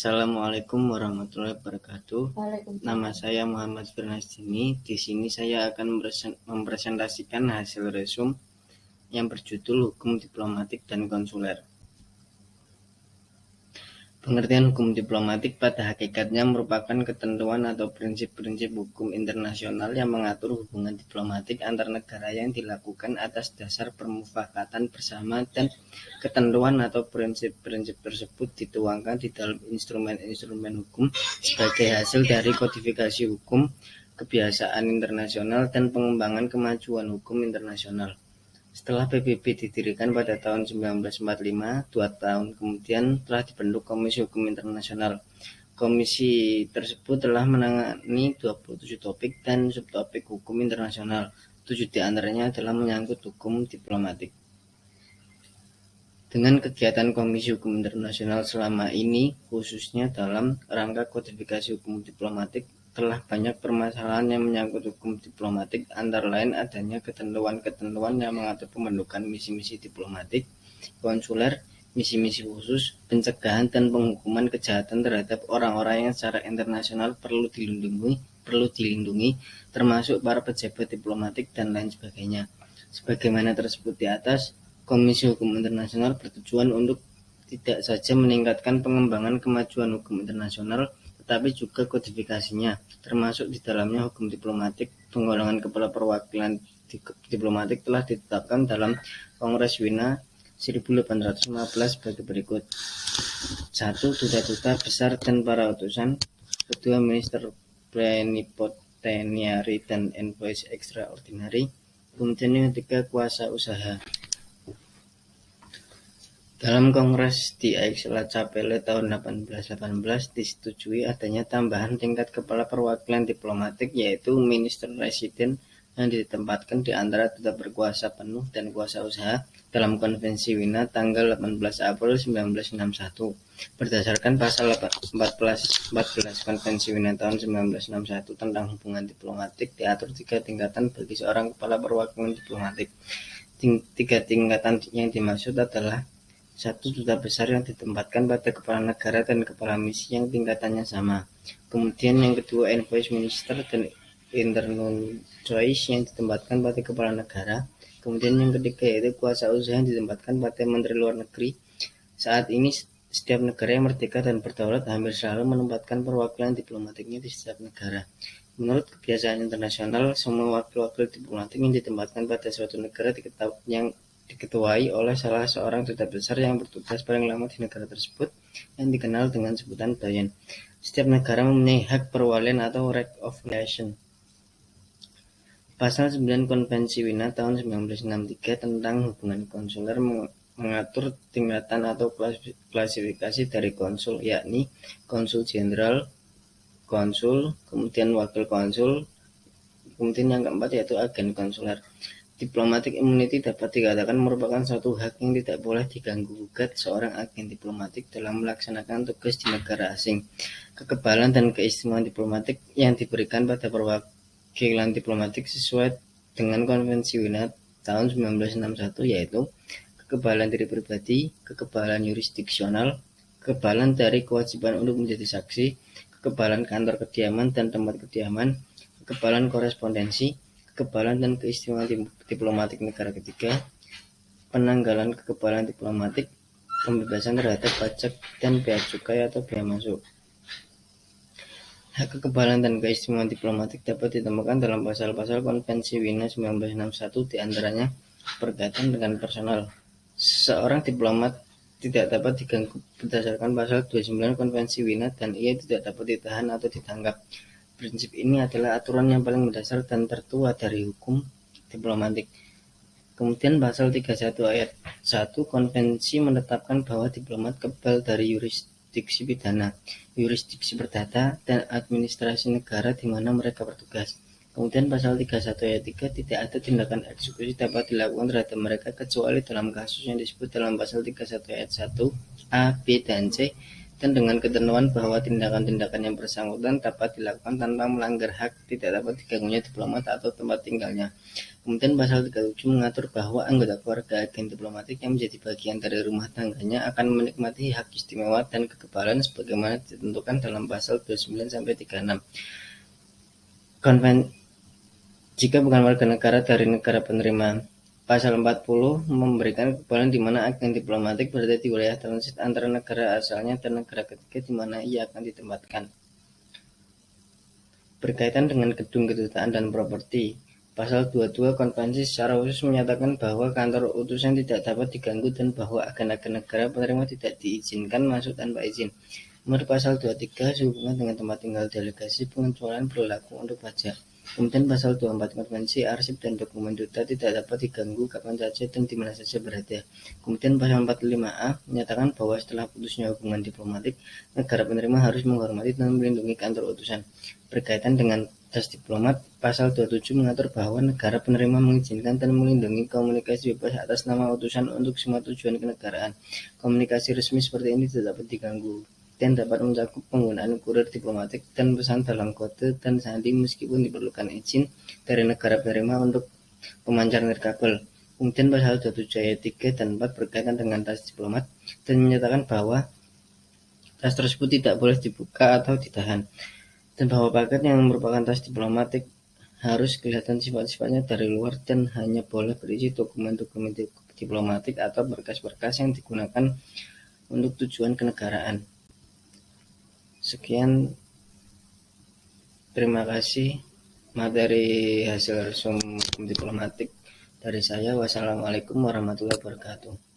Assalamualaikum warahmatullahi wabarakatuh. Nama saya Muhammad Firnasdini. Di sini saya akan mempresentasikan hasil resum yang berjudul Hukum Diplomatik dan Konsuler. Pengertian hukum diplomatik pada hakikatnya merupakan ketentuan atau prinsip-prinsip hukum internasional yang mengatur hubungan diplomatik antar negara yang dilakukan atas dasar permufakatan bersama, dan ketentuan atau prinsip-prinsip tersebut dituangkan di dalam instrumen-instrumen hukum sebagai hasil dari kodifikasi hukum, kebiasaan internasional, dan pengembangan kemajuan hukum internasional. Setelah PBB didirikan pada tahun 1945, 2 tahun kemudian telah dibentuk Komisi Hukum Internasional. Komisi tersebut telah menangani 27 topik dan subtopik hukum internasional. 7 diantaranya adalah menyangkut hukum diplomatik. Dengan kegiatan Komisi Hukum Internasional selama ini, khususnya dalam rangka kodifikasi hukum diplomatik, telah banyak permasalahan yang menyangkut hukum diplomatik, antara lain adanya ketentuan-ketentuan yang mengatur pembentukan misi-misi diplomatik, konsuler, misi-misi khusus, pencegahan dan penghukuman kejahatan terhadap orang-orang yang secara internasional perlu dilindungi, termasuk para pejabat diplomatik dan lain sebagainya. Sebagaimana tersebut di atas, Komisi Hukum Internasional bertujuan untuk tidak saja meningkatkan pengembangan kemajuan hukum internasional, tetapi juga kodifikasinya, termasuk di dalamnya hukum diplomatik. Penggolongan kepala perwakilan diplomatik telah ditetapkan dalam Kongres Wina 1815 sebagai berikut. 1. Duta-duta besar dan para utusan. 2. Minister Plenipotentiary dan Envoys Extraordinary. Kemudian yang ketiga, kuasa usaha. Dalam Kongres di Aix-la-Chapelle tahun 1818 disetujui adanya tambahan tingkat kepala perwakilan diplomatik, yaitu Minister Residen, yang ditempatkan di antara duta berkuasa penuh dan kuasa usaha dalam Konvensi Wina tanggal 18 April 1961. Berdasarkan pasal 14 Konvensi Wina tahun 1961 tentang hubungan diplomatik, diatur 3 tingkatan bagi seorang kepala perwakilan diplomatik. 3 tingkatan yang dimaksud adalah: 1. Duta besar yang ditempatkan pada kepala negara dan kepala misi yang tingkatannya sama. Kemudian yang kedua, envoy minister dan internuncois yang ditempatkan pada kepala negara. Kemudian yang ketiga yaitu kuasa usaha yang ditempatkan pada menteri luar negeri. Saat ini setiap negara yang merdeka dan berdaulat hampir selalu menempatkan perwakilan diplomatiknya di setiap negara. Menurut kebiasaan internasional, semua wakil-wakil diplomatik yang ditempatkan pada suatu negara yang diketuai oleh salah seorang duta besar yang bertugas paling lama di negara tersebut, yang dikenal dengan sebutan doyen. Setiap negara mempunyai hak perwalian atau right of relation. Pasal 9 Konvensi Wina tahun 1963 tentang hubungan konsuler mengatur tingkatan atau klasifikasi dari konsul, yakni konsul jenderal, konsul, kemudian wakil konsul, kemudian yang keempat yaitu agen konsuler. Diplomatic immunity dapat dikatakan merupakan suatu hak yang tidak boleh diganggu-gugat seorang agen diplomatik dalam melaksanakan tugas di negara asing. Kekebalan dan keistimewaan diplomatik yang diberikan pada perwakilan diplomatik sesuai dengan Konvensi Wina tahun 1961 yaitu kekebalan diri pribadi, kekebalan yurisdiksional, kekebalan dari kewajiban untuk menjadi saksi, kekebalan kantor kediaman dan tempat kediaman, kekebalan korespondensi, kekebalan dan keistimewaan diplomatik negara ketiga, penanggalan kekebalan diplomatik, pembebasan terhadap pajak dan bea cukai atau bea masuk. Hak kekebalan dan keistimewaan diplomatik dapat ditemukan dalam pasal-pasal Konvensi Wina 1961, diantaranya berkaitan dengan personal. Seorang diplomat tidak dapat diganggu berdasarkan pasal 29 Konvensi Wina dan ia tidak dapat ditahan atau ditangkap. Prinsip ini adalah aturan yang paling mendasar dan tertua dari hukum diplomatik. Kemudian pasal 31 ayat 1 Konvensi menetapkan bahwa diplomat kebal dari yurisdiksi pidana, yurisdiksi perdata, dan administrasi negara di mana mereka bertugas. Kemudian pasal 31 ayat 3 tidak ada tindakan eksekusi dapat dilakukan terhadap mereka kecuali dalam kasus yang disebut dalam pasal 31 ayat 1 A, B, dan C, dan dengan ketentuan bahwa tindakan-tindakan yang bersangkutan dapat dilakukan tanpa melanggar hak, tidak dapat diganggunya diplomat atau tempat tinggalnya. Kemudian pasal 37 mengatur bahwa anggota keluarga agen diplomatik yang menjadi bagian dari rumah tangganya akan menikmati hak istimewa dan kekebalan sebagaimana ditentukan dalam pasal 29-36. Jika bukan warga negara dari negara penerima. Pasal 40 memberikan kekebalan di mana agen diplomatik berada di wilayah transit antara negara asalnya dan negara ketiga di mana ia akan ditempatkan. Berkaitan dengan gedung kedutaan dan properti, Pasal 22 Konvensi secara khusus menyatakan bahwa kantor utusan tidak dapat diganggu dan bahwa agen-agen negara penerima tidak diizinkan masuk tanpa izin. Menurut Pasal 23, sehubungan dengan tempat tinggal delegasi, pengecualian berlaku untuk pajak. Kemudian Pasal 24 Konvensi arsip dan dokumen duta tidak dapat diganggu kapan saja dan di mana saja berada. Kemudian Pasal 45A menyatakan bahwa setelah putusnya hubungan diplomatik, negara penerima harus menghormati dan melindungi kantor utusan. Berkaitan dengan tas diplomat, Pasal 27 mengatur bahwa negara penerima mengizinkan dan melindungi komunikasi bebas atas nama utusan untuk semua tujuan kenegaraan. Komunikasi resmi seperti ini tidak dapat diganggu dan dapat mencakup penggunaan kurir diplomatik dan pesan dalam kode dan sandi meskipun diperlukan izin dari negara penerima untuk pemancar nirkabel. Kemudian Pasal 27 ayat 3 dan 4 berkaitan dengan tas diplomat dan menyatakan bahwa tas tersebut tidak boleh dibuka atau ditahan, dan bahwa paket yang merupakan tas diplomatik harus kelihatan sifat-sifatnya dari luar dan hanya boleh berisi dokumen-dokumen diplomatik atau berkas-berkas yang digunakan untuk tujuan kenegaraan. Sekian, terima kasih materi hasil resum diplomatik dari saya. Wassalamualaikum warahmatullahi wabarakatuh.